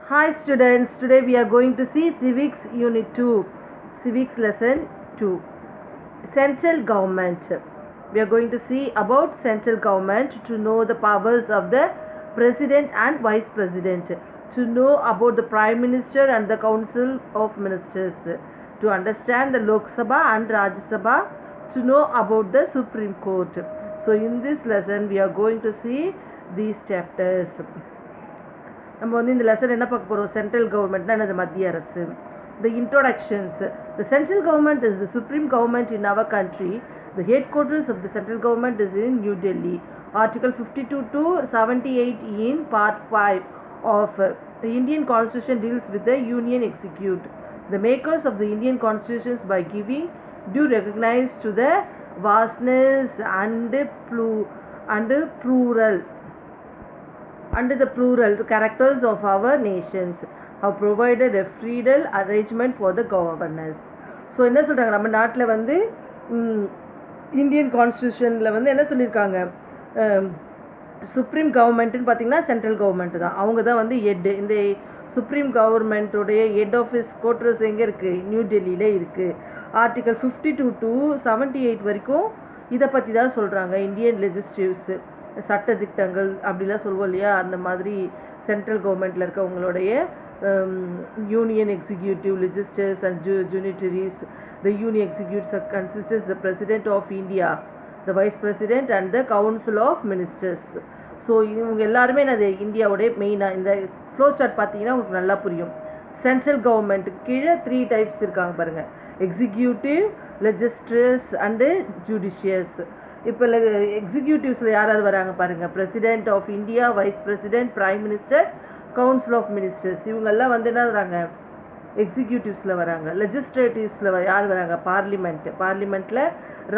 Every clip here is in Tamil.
Hi students, today we are going to see Civics Unit 2, Civics Lesson 2, Central Government. We are going to see about central government, to know the powers of the President and Vice President, to know about the Prime Minister and the Council of Ministers, to understand the Lok Sabha and Rajya Sabha, to know about the Supreme Court. So in this lesson we are going to see these chapters. நம்ம வந்து இந்த லெசன் என்ன பார்க்க போகிறோம்? சென்ட்ரல் கவர்மெண்ட்னா என்னது? மத்திய அரசு. The introductions. The central government is the supreme government in our country. The headquarters of the central government is in New Delhi. Article 52 to 78 in Part 5 of the Indian Constitution deals with the Union Execute. The makers of the Indian Constitutions by giving due recognize to the vastness and the plural characters of our nations have provided a feudal arrangement for the governance. So என்ன சொல்கிறாங்க, நம்ம நாட்டில் வந்து இந்தியன் கான்ஸ்டியூஷனில் வந்து என்ன சொல்லியிருக்காங்க, சுப்ரீம் கவர்மெண்ட்டுன்னு பார்த்தீங்கன்னா சென்ட்ரல் கவர்மெண்ட் தான். அவங்க தான் வந்து ஹெட். இந்த சுப்ரீம் கவர்மெண்ட்டுடைய ஹெட் ஆஃபீஸ் கோட்ரஸ் எங்கே இருக்குது? நியூ டெல்லியில் இருக்குது. ஆர்டிகல் 52 to 78 வரைக்கும் இதை பற்றி தான் சொல்கிறாங்க. இந்தியன் லெஜிஸ்லேட்டிவ்ஸு, சட்ட திட்டங்கள் அப்படிலாம் சொல்லுவோம் இல்லையா, அந்த மாதிரி சென்ட்ரல் கவர்மெண்ட்டில் இருக்கவங்களுடைய union executive, legislators and judiciaries. The union executives consists the president of India, the vice president and the council of ministers. So இவங்க எல்லாருமே அது இந்தியாவுடைய மெயினாக. இந்த ஃப்ளோ சார்ட் பார்த்தீங்கன்னா உங்களுக்கு நல்லா புரியும். சென்ட்ரல் கவர்மெண்ட்டுக்கு கீழே 3 டைப்ஸ் இருக்காங்க பாருங்கள்: எக்ஸிக்யூட்டிவ், லெஜிஸ்லேட்டர்ஸ் அண்டு ஜுடிஷியர்ஸ். இப்போ எக்ஸிக்யூட்டிவ்ஸில் யார் யார் வராங்க பாருங்கள்: president of India, vice president, prime minister, council of ministers. இவங்கெல்லாம் வந்து என்ன வராங்க? எக்ஸிக்யூட்டிவ்ஸில் வராங்க. லெஜிஸ்லேட்டிவ்ஸில் யார் வராங்க? பார்லிமெண்ட்டில்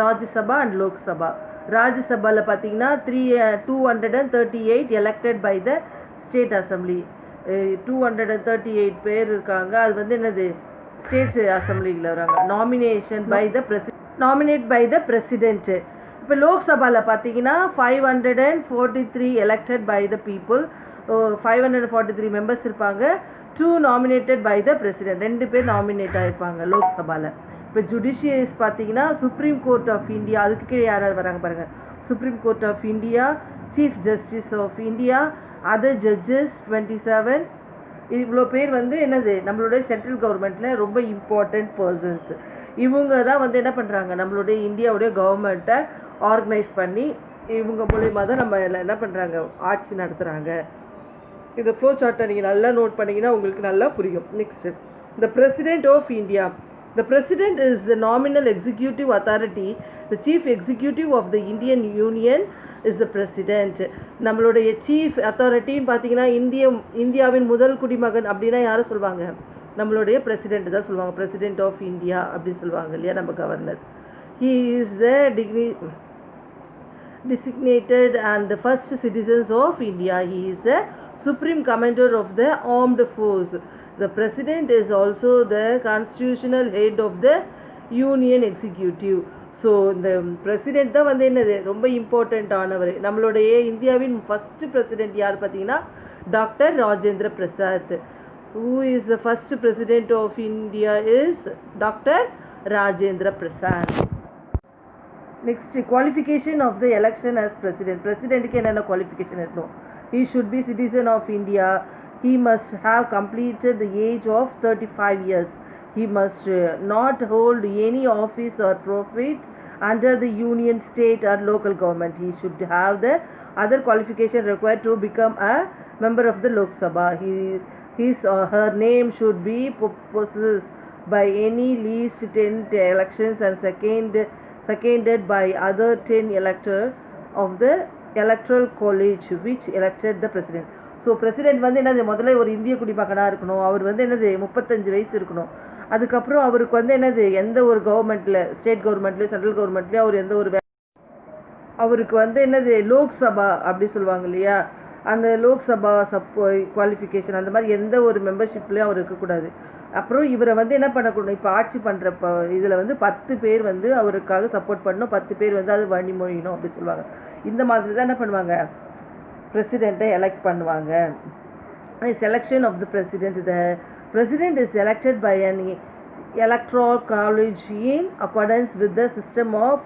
ராஜ்யசபா அண்ட் லோக்சபா. ராஜ்யசபாவில் பார்த்தீங்கன்னா 238 elected by the state assembly. 238 பேர் இருக்காங்க. அது வந்து என்னது? ஸ்டேட் அசம்பிளியில் வராங்க. Nominate by the president. இப்போ லோக்சபாவில் பார்த்தீங்கன்னா 543 elected by the people. 543 members இருப்பாங்க. 2 நாமினேட்டட் பை த பிரசிடென்ட். 2 பேர் நாமினேட் ஆகிருப்பாங்க லோக்சபாவில். இப்போ ஜுடிஷியரிஸ் பார்த்தீங்கன்னா சுப்ரீம் கோர்ட் ஆஃப் இந்தியா, அதுக்கு கீழே யார் யார் வராங்க பாருங்கள்: supreme court of India, chief justice of India, other judges 27. இவ்வளோ பேர் வந்து என்னது? நம்மளுடைய சென்ட்ரல் கவர்மெண்ட்டில் ரொம்ப இம்பார்ட்டண்ட் பர்சன்ஸ். இவங்க தான் வந்து என்ன பண்ணுறாங்க? நம்மளுடைய இந்தியாவுடைய கவர்மெண்ட்டை ஆர்கனைஸ் பண்ணி இவங்க மூலயமா தான் நம்ம என்ன பண்ணுறாங்க? ஆட்சி நடத்துகிறாங்க. இந்த ஃப்ளோ சார்ட்டை நீங்கள் நல்லா நோட் பண்ணிங்கன்னா உங்களுக்கு நல்லா புரியும். Next, the president of India. The president is the nominal executive authority. The chief executive of the Indian union is the president. நம்மளுடைய சீஃப் அத்தாரிட்டின்னு பார்த்தீங்கன்னா இந்தியாவின் முதல் குடிமகன் அப்படின்னா யாரை சொல்லுவாங்க? நம்மளுடைய பிரசிடென்ட் தான் சொல்லுவாங்க. பிரசிடென்ட் ஆஃப் இந்தியா அப்படின்னு சொல்லுவாங்க இல்லையா நம்ம governor. He is the designated and the first citizens of India. He is the supreme commander of the armed force. The president is also the constitutional head of the union executive. So இந்த பிரசிடென்ட் தான் வந்து என்னது? ரொம்ப இம்பார்ட்டண்ட் ஆனவர். நம்மளுடைய இந்தியாவின் ஃபர்ஸ்ட் பிரசிடென்ட் யார் பார்த்தீங்கன்னா doctor Rajendra Prasad. Who is the first president of India is Dr. Rajendra Prasad. Next, qualification of the election as president. President க்கு என்னென்ன qualification இருக்கணும்? He should be citizen of India. He must have completed the age of 35 years. He must not hold any office or profit under the union, state or local government. He should have the other qualification required to become a member of the Lok Sabha. His or her name should be possessed by any least 10 elections and seconded by other 10 electors of the electoral college which elected the president. So president வந்து என்னது? முதல்ல ஒரு இந்திய குடிமகனாக இருக்கணும். அவர் வந்து என்னது? 35 வயசு இருக்கணும். அதுக்கப்புறம் அவருக்கு வந்து என்னது? எந்த ஒரு கவர்மெண்ட்டில், ஸ்டேட் கவர்மெண்ட்லேயும் சென்ட்ரல் கவர்மெண்ட்லேயும் அவர் எந்த ஒரு அவருக்கு வந்து என்னது? லோக்சபா அப்படி சொல்லுவாங்க இல்லையா, அந்த லோக்சபா குவாலிஃபிகேஷன் அந்த மாதிரி எந்த ஒரு மெம்பர்ஷிப்லேயும் அவர் இருக்கக்கூடாது. அப்புறம் இவரை வந்து என்ன பண்ணக்கூடாது? இப்போ ஆட்சி பண்ணுறப்ப இதில் வந்து 10 பேர் வந்து அவருக்காக சப்போர்ட் பண்ணணும், 10 பேர் வந்து அது வழிமொழியணும் அப்படி சொல்லுவாங்க. இந்த மாதிரி தான் என்ன பண்ணுவாங்க? பிரசிடெண்ட்டை எலெக்ட் பண்ணுவாங்க. Selection of the president. The president is elected by an electoral college in accordance with the system of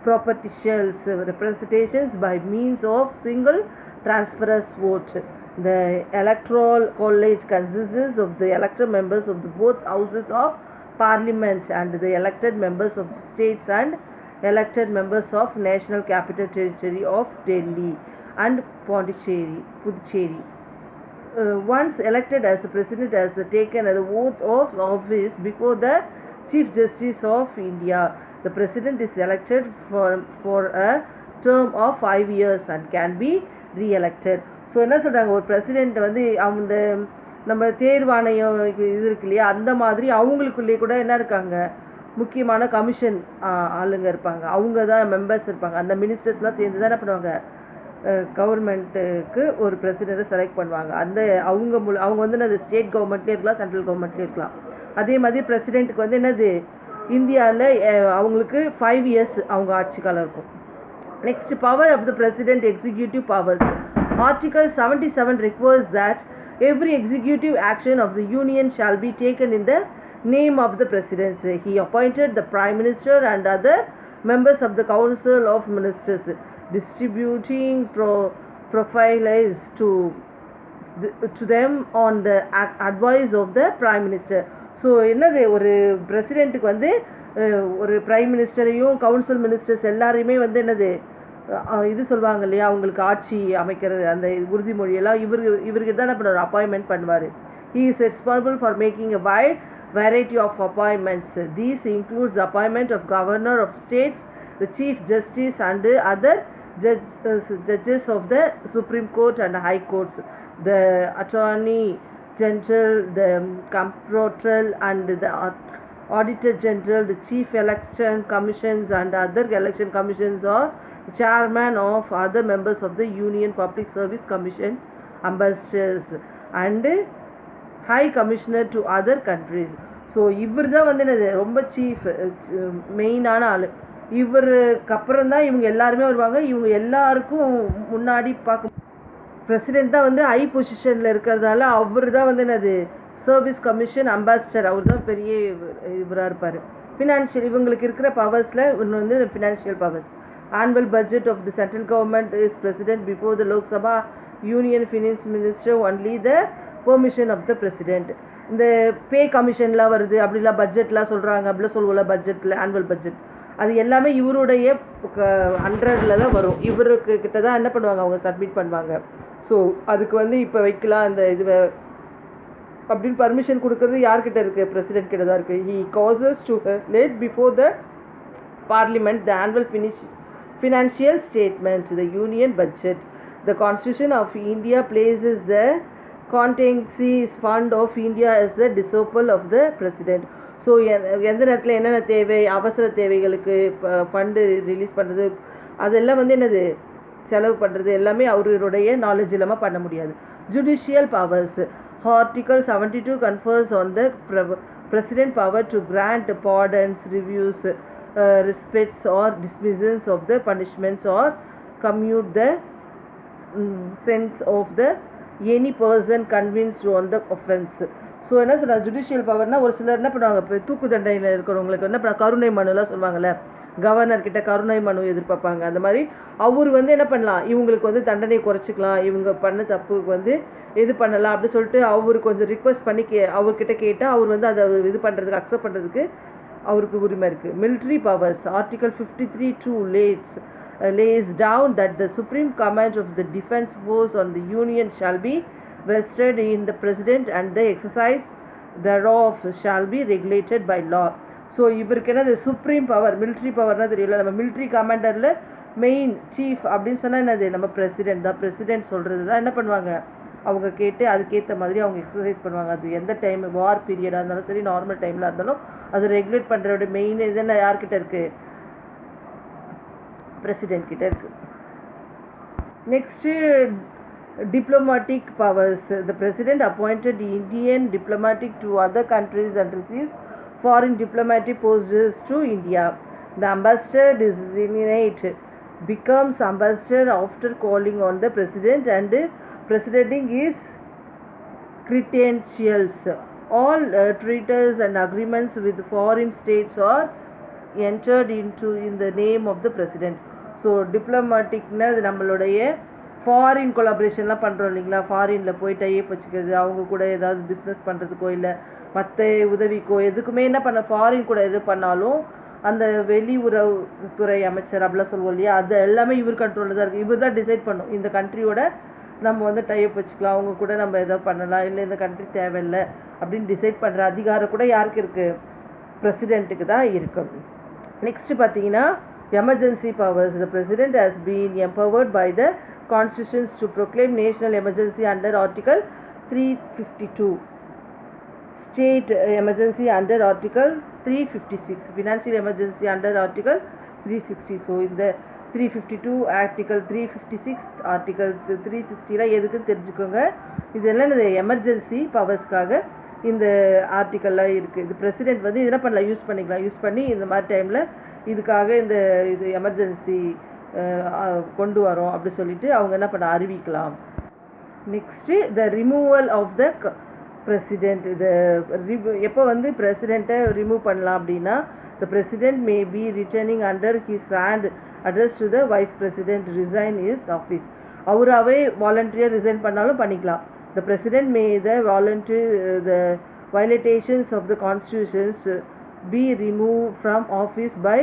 proportional representations by means of single transference vote. The electoral college consists of the elected members of the both houses of parliament and the elected members of the states and elected members of National Capital Territory of Delhi and Puducherry. Once elected as the president has taken the oath of office before the Chief Justice of India. The president is elected for a term of 5 years and can be re-elected. So என்ன சொல்கிறாங்க, ஒரு பிரசிடெண்ட் வந்து அந்த நம்ம தேர்வாணையம் இது இருக்கு இல்லையா, அந்த மாதிரி அவங்களுக்குள்ளேயே கூட என்ன இருக்காங்க, முக்கியமான கமிஷன் ஆளுங்க இருப்பாங்க, அவங்க தான் மெம்பர்ஸ் இருப்பாங்க. அந்த மினிஸ்டர்ஸ்லாம் சேர்ந்து தான் என்ன பண்ணுவாங்க, கவர்மெண்ட்டுக்கு ஒரு பிரசிடெண்ட்டை செலக்ட் பண்ணுவாங்க. அந்த அவங்க வந்து என்னது ஸ்டேட் கவர்மெண்ட்லேயே இருக்கலாம், சென்ட்ரல் கவர்மெண்ட்லேயே இருக்கலாம். அதே மாதிரி பிரசிடெண்ட்டுக்கு வந்து என்னது இந்தியாவில் அவங்களுக்கு 5 years அவங்க ஆட்சி காலம் இருக்கும். Next, power of the president, executive powers. Article 77 requires that every executive action of the Union shall be taken in the name of the Presidency. He appointed the Prime Minister and other members of the Council of Ministers, distributing profiles to them on the advice of the Prime Minister. So என்னது, ஒரு பிரசிடெண்ட்டுக்கு வந்து ஒரு பிரைம் மினிஸ்டரையும் கவுன்சில் மினிஸ்டர்ஸ் எல்லாரையுமே வந்து என்னது இது சொல்லுவாங்க இல்லையா, அவங்களுக்கு ஆட்சி அமைக்கிறது அந்த உறுதிமொழியெல்லாம் இவருக்கு தான் பண்ணுவார், அப்பாயின்மெண்ட் பண்ணுவார். He is responsible for making a wide variety of appointments. These includes the appointment of governor of states, the chief justice and other judges of the Supreme Court and High Courts, the attorney general, the comptroller and the auditor general, the chief election commissions and other election commissions, or chairman of other members of the Union Public Service Commission, ambassadors and high commissioner to other countries. So இவர் தான் வந்து என்னது ரொம்ப சீஃப் மெயினான ஆள். இவருக்கு அப்புறம் தான் இவங்க எல்லாருமே வருவாங்க. இவங்க எல்லாருக்கும் முன்னாடி பார்க்க பிரசிடெண்ட் தான் வந்து ஹை பொசிஷனில் இருக்கிறதால அவர் தான் வந்து என்னது சர்வீஸ் கமிஷன் அம்பாசிடர், அவர் தான் பெரிய இவராக இருப்பார். ஃபினான்ஷியல் இவங்களுக்கு இருக்கிற பவர்ஸில் ஒன்று வந்து financial powers. Annual budget of the central government is presented before the Lok Sabha Union Finance Minister only the permission of the president. இந்த பே கமிஷன்லாம் வருது அப்படிலாம் பட்ஜெட்லாம் சொல்கிறாங்க, அப்படிலாம் சொல்லுவோம்ல பட்ஜெட்டில் ஆனுவல் பட்ஜெட், அது எல்லாமே இவருடைய 100ல் தான் வரும். இவருக்கு கிட்ட தான் என்ன பண்ணுவாங்க, அவங்க சப்மிட் பண்ணுவாங்க. ஸோ அதுக்கு வந்து இப்போ வைக்கலாம் அந்த இது அப்படின்னு பர்மிஷன் கொடுக்கறது யார்கிட்ட இருக்குது, பிரசிடென்ட் கிட்ட தான் இருக்குது. He causes to late before the parliament the annual financial statement, the union budget. The Constitution of India places the contingency fund of India as the disposal of the president. So எந்த நேரத்தில் என்னென்ன தேவை, அவசர தேவைகளுக்கு ஃபண்டு ரிலீஸ் பண்ணுறது, அதெல்லாம் வந்து என்னது செலவு பண்ணுறது எல்லாமே அவருடைய நாலேஜ் இல்லாமல் பண்ண முடியாது. Judicial powers. Article 72 confers on the president power to grant pardons, reviews, respects or dismissals of the punishments or commute the sentence of the any person convinced on the offense. So என்ன சொல்கிறாங்க, ஜுடிஷியல் பவர்னால் ஒரு சிலர் என்ன பண்ணுவாங்க, இப்போ தூக்கு தண்டையில் இருக்கிறவங்களுக்கு என்ன பண்ண கருணை மனுலாம் சொல்லுவாங்கள்ல, கவர்னர்கிட்ட கருணை மனு எதிர்பார்ப்பாங்க. அந்த மாதிரி அவர் வந்து என்ன பண்ணலாம், இவங்களுக்கு வந்து தண்டனை குறைச்சிக்கலாம், இவங்க பண்ண தப்புக்கு வந்து இது பண்ணலாம் அப்படி சொல்லிட்டு அவர் கொஞ்சம் ரிக்வெஸ்ட் பண்ணி அவர்கிட்ட கேட்டால் அவர் வந்து அதை இது பண்ணுறதுக்கு அக்செப்ட் பண்ணுறதுக்கு அவருக்கு உரிமை இருக்குது. Military powers. Article 53(2) lays down that the supreme command of the defense force on the union shall be vested in the president and the exercise thereof shall be regulated by law. So இவருக்கு என்னது சுப்ரீம் பவர், மிலிட்ரி பவர்னால் தெரியல, நம்ம மிலிட்ரி கமாண்டரில் மெயின் சீஃப் அப்படின்னு சொன்னால் என்னது நம்ம பிரசிடெண்ட் தான். பிரசிடெண்ட் சொல்கிறது தான் என்ன பண்ணுவாங்க, அவங்க கேட்டு அதுக்கேற்ற மாதிரி அவங்க எக்ஸசைஸ் பண்ணுவாங்க. அது எந்த டைம் வார் பீரியடாக இருந்தாலும் சரி, நார்மல் டைமில் இருந்தாலும் அது ரெகுலேட் பண்ணுறோட மெயின் இது யார்கிட்ட இருக்குது, பிரசிடெண்ட் கிட்ட இருக்குது. Next diplomatic powers. The president appointed Indian diplomatic to other countries and receives foreign diplomatic posts to India. The ambassador designate becomes ambassador after calling on the president and presiding is credentials. All treaties and agreements with foreign states are entered into in the name of the president. So டிப்ளமேட்டிக்னா அது நம்மளுடைய ஃபாரின் கொலாபரேஷன்லாம் பண்ணுறோம் இல்லைங்களா, ஃபாரினில் போய் டைப் வச்சுக்கிறது, அவங்க கூட ஏதாவது பிஸ்னஸ் பண்ணுறதுக்கோ இல்லை மற்ற உதவிக்கோ எதுக்குமே என்ன பண்ண ஃபாரின் கூட எது பண்ணாலும் அந்த வெளியுறவுத்துறை அமைச்சர் அப்படிலாம் சொல்லுவோம் இல்லையா, அது எல்லாமே இவர் கண்ட்ரோலில் தான் இருக்குது. இவர் தான் டிசைட் பண்ணும் இந்த கண்ட்ரியோட நம்ம வந்து டைப் வச்சுக்கலாம், அவங்க கூட நம்ம எதாவது பண்ணலாம், இல்லை இந்த கண்ட்ரி தேவையில்லை அப்படின்னு டிசைட் பண்ணுற அதிகாரம் கூட யாருக்கு இருக்குது? பிரசிடெண்ட்டுக்கு தான் இருக்கும். நெக்ஸ்ட் பார்த்தீங்கன்னா emergency powers. The president has been empowered by the constitutions to proclaim national emergency under article 352, state emergency under article 356, financial emergency under article 360. So இந்த 352 ஆர்டிகல் 356 ஆர்டிகல் 360 எதுக்குன்னு தெரிஞ்சுக்கோங்க. இதெல்லாம் இந்த எமர்ஜென்சி பவர்ஸ்க்காக இந்த ஆர்டிக்கல்லாம் இருக்குது. இது பிரசிடெண்ட் வந்து இதெல்லாம் பண்ணலாம், யூஸ் பண்ணிக்கலாம், யூஸ் பண்ணி இந்த மாதிரி டைமில் இதுக்காக இது எமர்ஜென்சி கொண்டு வரோம் அப்படி சொல்லிட்டு அவங்க என்ன பண்ண அறிவிக்கலாம். Next the removal of the president. இது எப்போ வந்து பிரசிடெண்ட்டை ரிமூவ் பண்ணலாம் அப்படின்னா, the president may be returning under his hand address to the vice president resign is office. அவராகவே வாலண்டரியாக ரிசைன் பண்ணாலும் பண்ணிக்கலாம். The President may the violations of the constitutions be removed from office by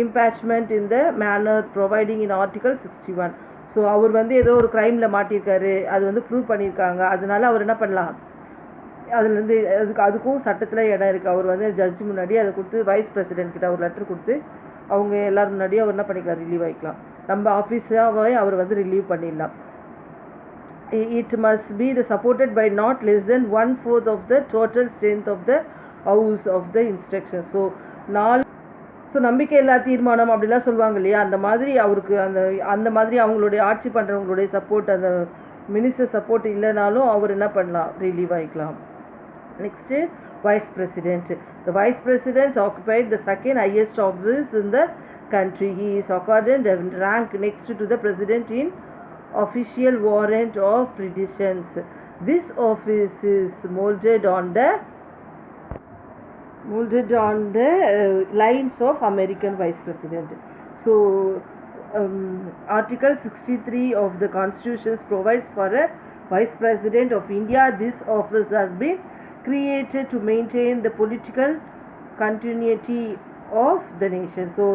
impeachment in the manner providing in Article 61. So அவர் வந்து ஏதோ ஒரு க்ரைமில் மாட்டியிருக்காரு, அது வந்து ப்ரூவ் பண்ணியிருக்காங்க, அதனால அவர் என்ன பண்ணலாம், அதுலேருந்து அதுக்கும் சட்டத்தில் இடம் இருக்குது. அவர் வந்து ஜட்ஜி முன்னாடி அதை கொடுத்து வைஸ் பிரசிடென்ட் கிட்ட ஒரு லெட்டர் கொடுத்து அவங்க எல்லோரும் முன்னாடியே அவர் என்ன பண்ணிக்கலாம், ரிலீவ் ஆகிக்கலாம். நம்ம ஆஃபீஸாகவே அவர் வந்து ரிலீவ் பண்ணிடலாம். It must be supported by not less than 1/4 of the total strength of the house of the instruction. So நம்பிக்கை இல்லா தீர்மானம் அப்படிலாம் சொல்லுவாங்க இல்லையா, அந்த மாதிரி அவருக்கு அந்த மாதிரி அவங்களுடைய ஆட்சி பண்ணுறவங்களுடைய சப்போர்ட், அந்த மினிஸ்டர் சப்போர்ட் இல்லைனாலும் அவர் என்ன பண்ணலாம், ரிலீவ் ஆகிக்கலாம். Next vice president. The vice president occupied the second highest office in the country. He is accorded rank next to the president in official warrant of predecessors. This office is molded on the lines of American vice president. So Article 63 of the Constitution provides for a vice president of India. This office has been created to maintain the political continuity of the nation. So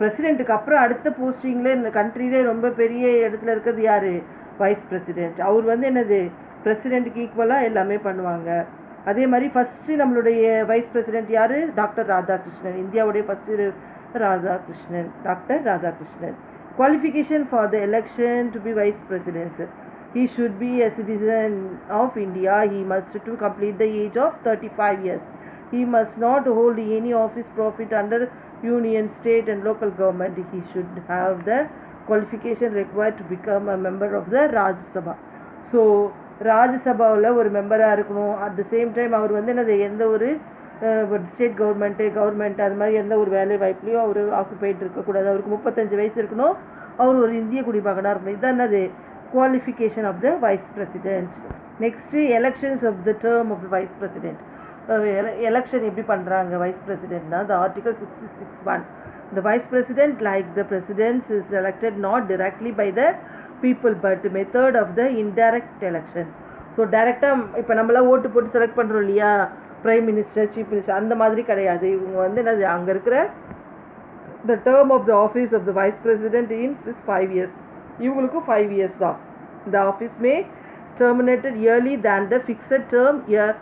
பிரசிடெண்ட்டுக்கு அப்புறம் அடுத்த போஸ்டிங்கில் இந்த கண்ட்ரியிலே ரொம்ப பெரிய இடத்துல இருக்கிறது யார், வைஸ் பிரசிடெண்ட். அவர் வந்து என்னது, பிரசிடெண்ட்டுக்கு ஈக்குவலாக எல்லாமே பண்ணுவாங்க. அதே மாதிரி ஃபஸ்ட்டு நம்மளுடைய வைஸ் பிரசிடெண்ட் யார், டாக்டர் ராதாகிருஷ்ணன். இந்தியாவுடைய first Radhakrishnan, doctor Radhakrishnan. Qualification for the election to be vice president. He should be a citizen of India. He must to complete the age of 35 years. He must not hold any office profit under union, state and local government. He should have the qualification required to become a member of the Rajya Sabha. So Rajya Sabhaவில் ஒரு மெம்பராக இருக்கணும். அட் த சேம் டைம் அவர் வந்து என்னது, எந்த ஒரு ஸ்டேட் கவர்மெண்ட் அது மாதிரி எந்த ஒரு வேலை வாய்ப்புலையும் அவர் ஆக்குபைட் இருக்கக்கூடாது. அவருக்கு 35 வயசு இருக்கணும். அவர் ஒரு இந்திய குடிமகனாக இருக்கணும். இதுதான் என்னது, qualification of the vice president. Next elections of the term of the vice president. Election எப்படி பண்ணுறாங்க வைஸ் பிரசிடென்ட்னா, the Article 66(1). The vice president, like the president, is elected not directly by the people but method of the indirect election. So டைரெக்டாக இப்போ நம்மளாம் ஓட்டு போட்டு செலக்ட் பண்ணுறோம் இல்லையா, பிரைம் மினிஸ்டர், சீஃப் மினிஸ்டர், அந்த மாதிரி கிடையாது. இவங்க வந்து என்னது, அங்கே இருக்கிற the term of the office of the vice president is 5 years. இவங்களுக்கும் 5 years தான். The office may terminated early than the fixed term year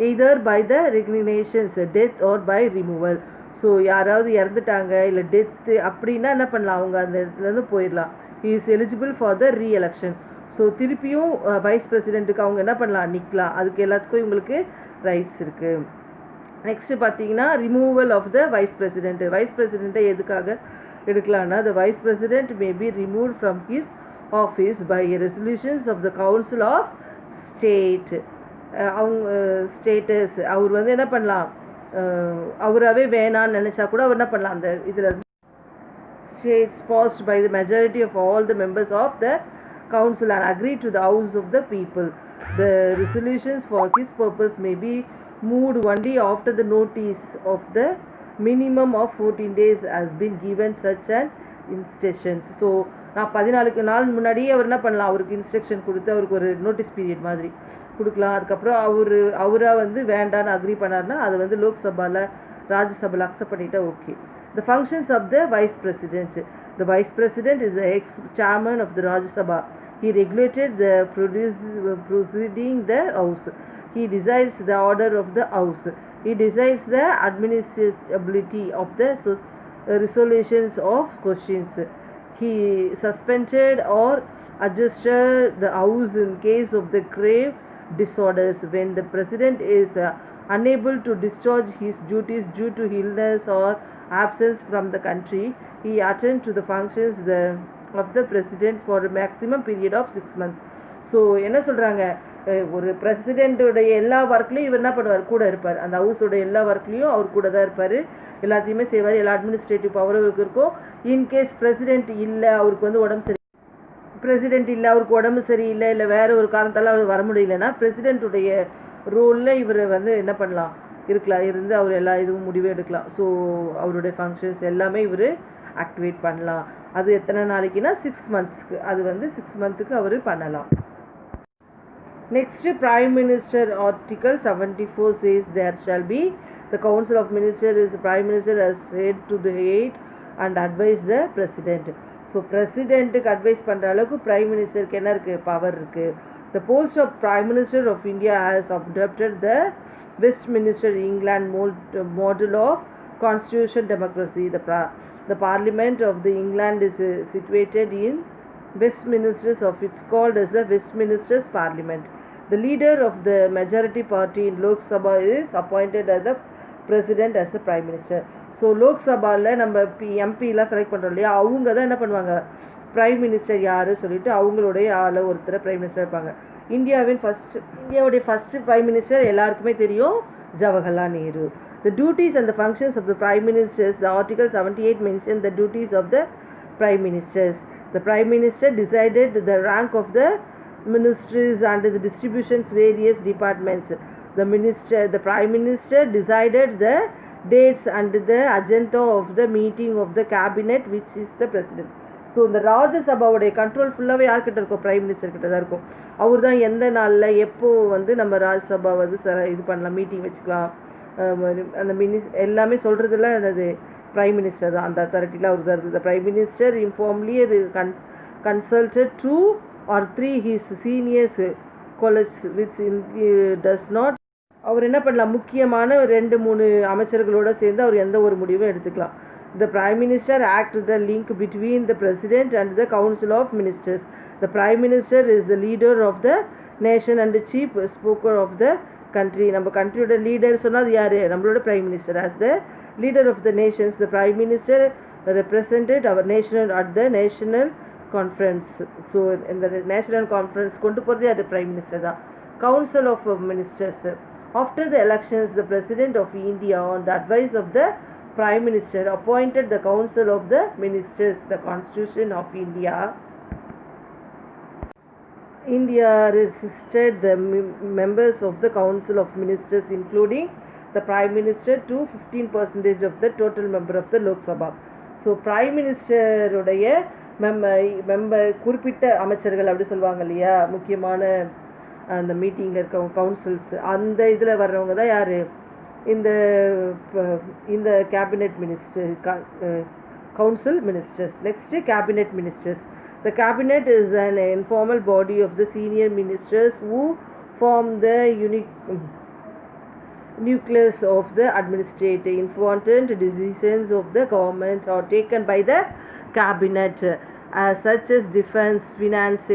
either by the resignations, death or by removal. So யாராவது இறந்துட்டாங்க இல்லை டெத்து அப்படின்னா என்ன பண்ணலாம், அவங்க அந்த இடத்துலேருந்து போயிடலாம். he is eligible for the re-election. So திருப்பியும் வைஸ் பிரசிடெண்ட்டுக்கு அவங்க என்ன பண்ணலாம், நிற்கலாம். அதுக்கு எல்லாத்துக்கும் இவங்களுக்கு ரைட்ஸ் இருக்குது. நெக்ஸ்ட்டு பார்த்தீங்கன்னா removal of the vice president. Vice பிரசிடெண்ட்டை எதுக்காக எடுக்கலான்னா, the vice president may be removed from his office by resolutions of the council of state. அவங்க ஸ்டேட்டஸ் அவர் வந்து என்ன பண்ணலாம், அவராகவே வேணான்னு நினச்சா கூட அவர் என்ன பண்ணலாம், அந்த இதில் states passed by the majority of all the members of the council and agree to the house of the people. The resolutions for his purpose may be moved only after the notice of the minimum of 14 days has been given such an instructions. So நான் 14 நாள் முன்னாடியே அவர் என்ன பண்ணலாம், அவருக்கு இன்ஸ்ட்ரக்ஷன் கொடுத்து அவருக்கு ஒரு நோட்டீஸ் பீரியட் மாதிரி கொடுக்கலாம். அதுக்கப்புறம் அவராக வந்து வேண்டான்னு அக்ரி பண்ணார்னா அதை வந்து லோக்சபாவில் ராஜ்யசபாவில் அக்செப்ட் பண்ணிட்டா okay. The functions of the vice president. The vice president is the ex-chairman of the Rajya Sabha. He regulated the proceeding the house. He decides the order of the house. He decides the administrability of the resolutions of questions. He suspended or adjusted the house in case of the grave disorders. When the president is unable to discharge his duties due to illness or absence from the country, he attends to the functions of the president for a maximum period of 6 months. So என்ன சொல்கிறாங்க, ஒரு பிரசிடெண்ட்டுடைய எல்லா ஒர்க்லேயும் இவர் என்ன பண்ணுவார், கூட இருப்பார். அந்த ஹவுஸோட எல்லா ஒர்க்லேயும் அவர் கூட தான் இருப்பார், எல்லாத்தையுமே செய்வார், எல்லா அட்மினிஸ்ட்ரேட்டிவ் பவரும் அவருக்கு இருக்கும். இன்கேஸ் பிரசிடெண்ட் இல்லை, அவருக்கு வந்து உடம்பு சரியில்லை, இல்லை வேறு ஒரு காரணத்தால் அவர் வர முடியலன்னா பிரசிடெண்ட்டுடைய ரோலில் இவர் வந்து என்ன பண்ணலாம், இருந்து அவர் எல்லா இதுவும் முடிவு எடுக்கலாம். ஸோ அவருடைய ஃபங்க்ஷன்ஸ் எல்லாமே இவர் ஆக்டிவேட் பண்ணலாம். அது எத்தனை நாளைக்குன்னா 6 monthsக்கு, அது வந்து 6 monthக்கு அவர் பண்ணலாம். Next prime minister article 74 says there shall be the council of ministers is the prime minister as head to the head and advise the president. So பிரசிடெண்ட்டுக்கு அட்வைஸ் பண்ணுற அளவுக்கு பிரைம் மினிஸ்டருக்கு என்ன இருக்குது, பவர் இருக்குது. The post of Prime Minister of India has adopted the Westminster England model of constitutional democracy. The Parliament of the England is situated in Westminster, of it's called as the Westminster Parliament. The leader of the majority party in Lok Sabha is appointed as the president as the prime minister. So லோக் சபாவில் நம்ம எம்பிலாம் செலக்ட் பண்ணுறோம் இல்லையா, அவங்க தான் என்ன பண்ணுவாங்க, பிரைம் மினிஸ்டர் யார் சொல்லிட்டு அவங்களுடைய ஆளை ஒருத்தரை பிரைம் மினிஸ்டர் இருப்பாங்க. இந்தியாவுடைய ஃபஸ்ட்டு பிரைம் மினிஸ்டர் எல்லாருக்குமே தெரியும், Jawaharlal Nehru. The duties and the functions of the prime ministers, the article 78 mentions the duties of the prime ministers. The prime minister decided the rank of the ministries and the distributions various departments. The prime minister decided the dates and the agenda of the meeting of the cabinet, which is the president. So இந்த ராஜ்யசபாவுடைய கண்ட்ரோல் ஃபுல்லாகவே யார்கிட்ட இருக்கும், பிரைம் மினிஸ்டர் கிட்ட தான் இருக்கும். அவர் தான் எந்த நாளில் எப்போ வந்து நம்ம ராஜ்யசபா வந்து இது பண்ணலாம், மீட்டிங் வச்சுக்கலாம், அந்த எல்லாமே சொல்கிறதுல அது பிரைம் மினிஸ்டர் தான், அந்த அத்தாரிட்டியில் அவர் தான் இருக்குது. The prime minister informally consulted 2 or 3 his seniors colleagues which does not, அவர் என்ன பண்ணலாம், முக்கியமான 2-3 அமைச்சர்களோடு சேர்ந்து அவர் எந்த ஒரு முடிவும் எடுத்துக்கலாம். The Prime Minister acts the link between the President and the Council of Ministers. The Prime Minister is the leader of the nation and the chief speaker of the country. நம்ம கண்ட்ரியோட லீடர் சொன்னால் யார், நம்மளோட Prime Minister. As the leader of the nations, the Prime Minister represented our nation at the national conference. So இந்த national conference கொண்டு போகிறது யார், Prime Minister தான். Council of Ministers. After the elections, the President of India, on the advice of the Prime Minister, appointed the Council of the Ministers. The Constitution of India resisted the members of the Council of Ministers, including the Prime Minister, to 15% of the total member of the Lok Sabha. So Prime Minister உடைய மெம்பர் குறிப்பிட்ட அமைச்சர்கள் அப்படி சொல்லுவாங்க இல்லையா, முக்கியமான அந்த மீட்டிங்கில் இருக்க கவுன்சில்ஸ், அந்த இதில் வர்றவங்க தான் யார், இந்த cabinet minister, council ministers. Next cabinet ministers. The cabinet is an informal body of the senior ministers who form the nucleus of the administrative. Important decisions of the government are taken by the cabinet, such as defense, finance,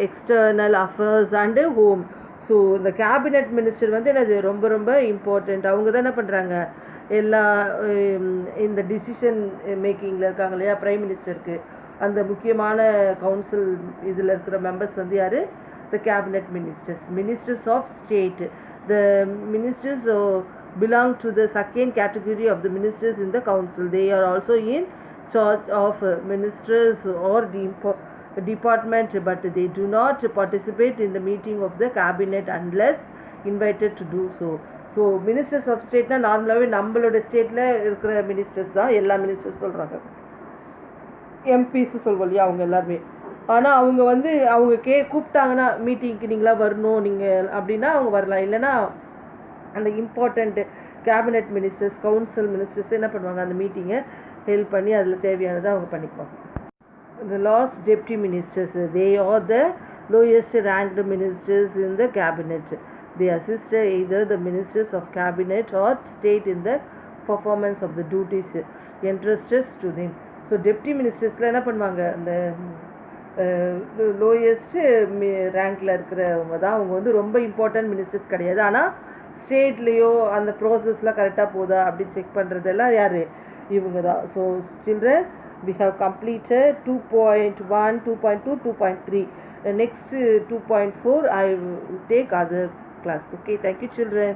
external affairs and home. So இந்த கேபினெட் மினிஸ்டர் வந்து என்னது ரொம்ப ரொம்ப இம்பார்ட்டண்ட். அவங்க தான் என்ன பண்ணுறாங்க, எல்லா இந்த டிசிஷன் மேக்கிங்கில் இருக்காங்க இல்லையா, பிரைம் மினிஸ்டருக்கு அந்த முக்கியமான கவுன்சில் இதில் இருக்கிற மெம்பர்ஸ் வந்து யார், the cabinet ministers. Ministers of state. The ministers belong to the second category of the ministers in the council. They are also in charge of ministers or the department, but they do not participate in the meeting of the cabinet unless invited to do so. So ministers of ஸ்டேட்னா நார்மலாகவே நம்மளோட ஸ்டேட்டில் இருக்கிற மினிஸ்டர்ஸ் தான் எல்லா மினிஸ்டர்ஸ் சொல்கிறாங்க. எம்பிஸ் சொல்வோம் இல்லையா, அவங்க எல்லாருமே. ஆனால் அவங்க வந்து அவங்க கூப்பிட்டாங்கன்னா மீட்டிங்க்கு நீங்களாம் வரணும் நீங்கள் அப்படின்னா அவங்க வரலாம். இல்லைன்னா அந்த important cabinet ministers, council ministers என்ன பண்ணுவாங்க, அந்த மீட்டிங்கை ஹெல்ப் பண்ணி அதில் தேவையானதை அவங்க பண்ணிக்குவாங்க. The last deputy ministers, they are the lowest ranked ministers in the cabinet. They assist either the ministers of cabinet or state in the performance of the duties entrusted to them. So deputy ministersல என்ன பண்ணுவாங்க, அந்த லோயஸ்ட் ரேங்க்ல இருக்கிறவங்க தான். அவங்க வந்து ரொம்ப இம்பார்ட்டன்ட் மினிஸ்டர்ஸ் கிடையாது. ஆனால் ஸ்டேட்லேயோ அந்த ப்ராசஸ்லாம் கரெக்டாக போதா அப்படின்னு செக் பண்ணுறதெல்லாம் யார், இவங்க தான். So children, we have completed 2.1, 2.2, 2.3. The next 2.4 I will take other class. Okay, thank you children.